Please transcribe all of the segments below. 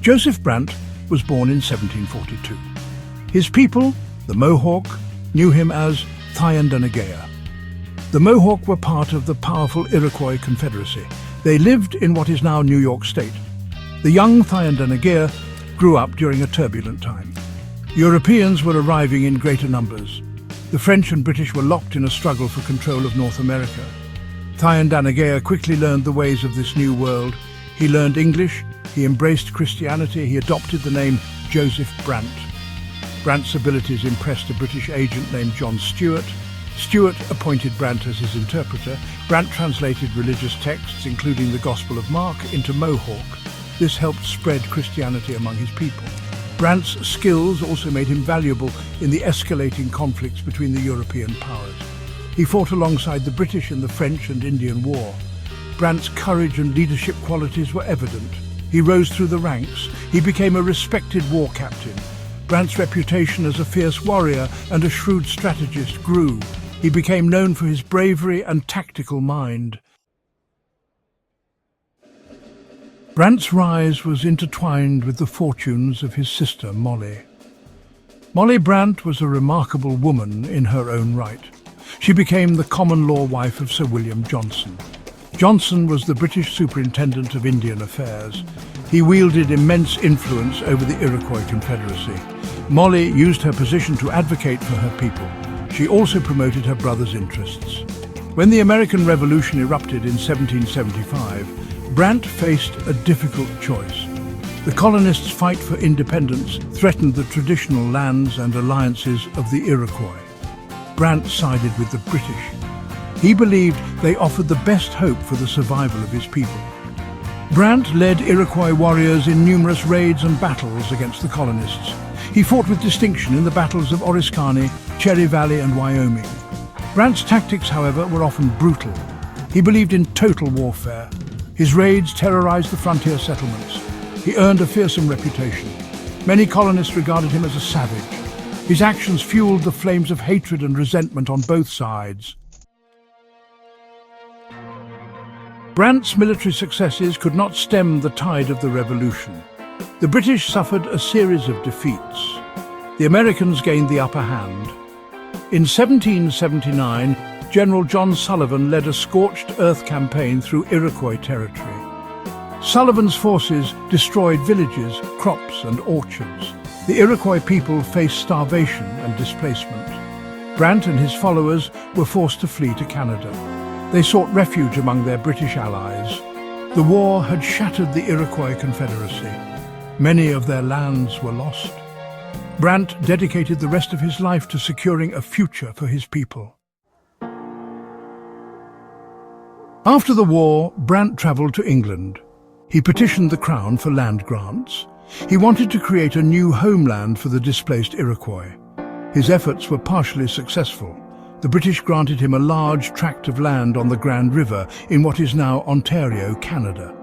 Joesph Brant was born in 1742. His people, the Mohawk, knew him as Thayendanegea. The Mohawk were part of the powerful Iroquois Confederacy. They lived in what is now New York State. The young Thayendanegea grew up during a turbulent time. Europeans were arriving in greater numbers. The French and British were locked in a struggle for control of North America. Thayendanegea quickly learned the ways of this new world. He learned English, he embraced Christianity, he adopted the name Joesph Brant. Brant's abilities impressed a British agent named John Stuart. Stuart appointed Brant as his interpreter. Brant translated religious texts, including the Gospel of Mark, into Mohawk. This helped spread Christianity among his people. Brant's skills also made him valuable in the escalating conflicts between the European powers. He fought alongside the British in the French and Indian War. Brant's courage and leadership qualities were evident. He rose through the ranks. He became a respected war captain. Brant's reputation as a fierce warrior and a shrewd strategist grew. He became known for his bravery and tactical mind. Brant's rise was intertwined with the fortunes of his sister, Molly. Molly Brant was a remarkable woman in her own right. She became the common-law wife of Sir William Johnson. Johnson was the British Superintendent of Indian Affairs. He wielded immense influence over the Iroquois Confederacy. Molly used her position to advocate for her people. She also promoted her brother's interests. When the American Revolution erupted in 1775, Brant faced a difficult choice. The colonists' fight for independence threatened the traditional lands and alliances of the Iroquois. Brant sided with the British. He believed they offered the best hope for the survival of his people. Brant led Iroquois warriors in numerous raids and battles against the colonists. He fought with distinction in the battles of Oriskany, Cherry Valley and Wyoming. Brant's tactics, however, were often brutal. He believed in total warfare. His raids terrorized the frontier settlements. He earned a fearsome reputation. Many colonists regarded him as a savage. His actions fueled the flames of hatred and resentment on both sides. Brant's military successes could not stem the tide of the revolution. The British suffered a series of defeats. The Americans gained the upper hand. In 1779, General John Sullivan led a scorched earth campaign through Iroquois territory. Sullivan's forces destroyed villages, crops and orchards. The Iroquois people faced starvation and displacement. Brant and his followers were forced to flee to Canada. They sought refuge among their British allies. The war had shattered the Iroquois Confederacy. Many of their lands were lost. Brant dedicated the rest of his life to securing a future for his people. After the war, Brant travelled to England. He petitioned the Crown for land grants. He wanted to create a new homeland for the displaced Iroquois. His efforts were partially successful. The British granted him a large tract of land on the Grand River in what is now Ontario, Canada.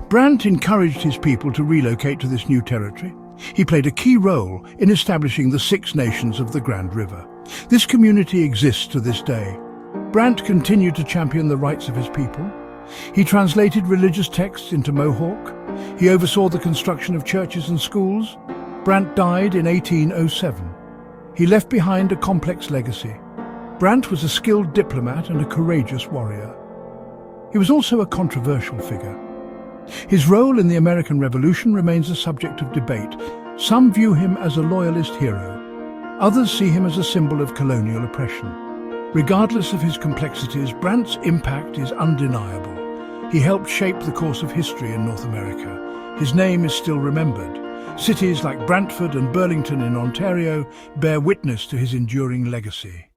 Brant encouraged his people to relocate to this new territory. He played a key role in establishing the 6 nations of the Grand River. This community exists to this day. Brant continued to champion the rights of his people. He translated religious texts into Mohawk. He oversaw the construction of churches and schools. Brant died in 1807. He left behind a complex legacy. Brant was a skilled diplomat and a courageous warrior. He was also a controversial figure. His role in the American Revolution remains a subject of debate. Some view him as a loyalist hero. Others see him as a symbol of colonial oppression. Regardless of his complexities, Brant's impact is undeniable. He helped shape the course of history in North America. His name is still remembered. Cities like Brantford and Burlington in Ontario bear witness to his enduring legacy.